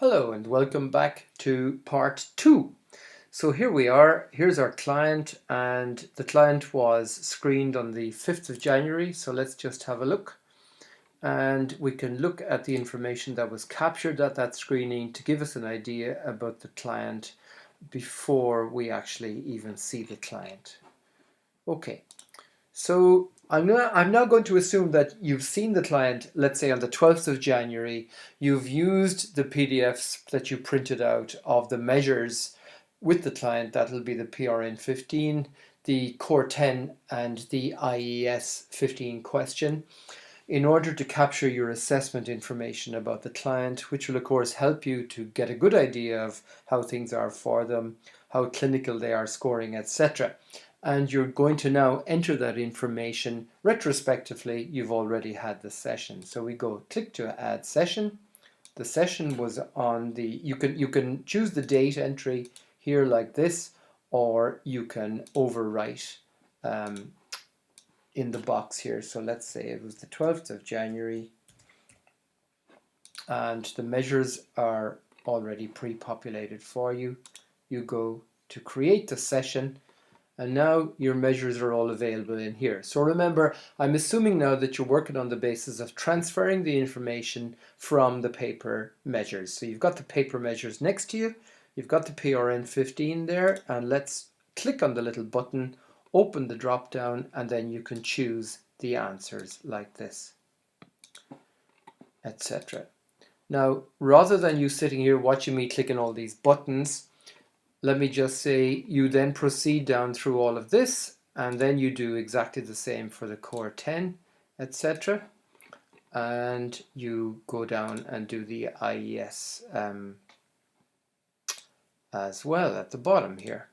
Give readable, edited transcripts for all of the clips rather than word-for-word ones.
Hello and welcome back to part 2. So here we are, here's our client, and the client was screened on the 5th of January, so let's just have a look. And we can look at the information that was captured at that screening to give us an idea about the client before we actually even see the client. Okay. So I'm now going to assume that you've seen the client, let's say on the 12th of January, you've used the PDFs that you printed out of the measures with the client. That'll be the PRN 15, the Core 10 and the IES 15 question in order to capture your assessment information about the client, which will of course help you to get a good idea of how things are for them, how clinical they are scoring, etc. And you're going to now enter that information retrospectively. You've already had the session. So we go click to add session. The session was on the, you can choose the date entry here like this, or you can overwrite in the box here. So let's say it was the 12th of January and the measures are already pre-populated for you. You go to create the session, and now your measures are all available in here. So remember, I'm assuming now that you're working on the basis of transferring the information from the paper measures. So you've got the paper measures next to you, you've got the PRN 15 there, and let's click on the little button, open the drop down, and then you can choose the answers like this, etc. Now, rather than you sitting here watching me clicking all these buttons, let me just say you then proceed down through all of this, and then you do exactly the same for the Core 10, etc. And you go down and do the IES as well at the bottom here.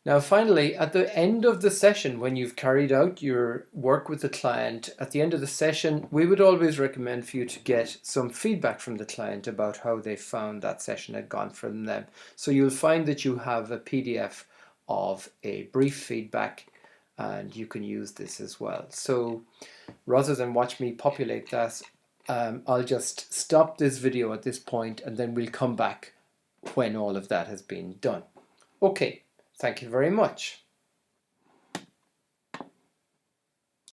Now finally, at the end of the session, when you've carried out your work with the client, at the end of the session, we would always recommend for you to get some feedback from the client about how they found that session had gone for them. So you'll find that you have a PDF of a brief feedback, and you can use this as well. So rather than watch me populate that, I'll just stop this video at this point, and then we'll come back when all of that has been done. Okay. Thank you very much.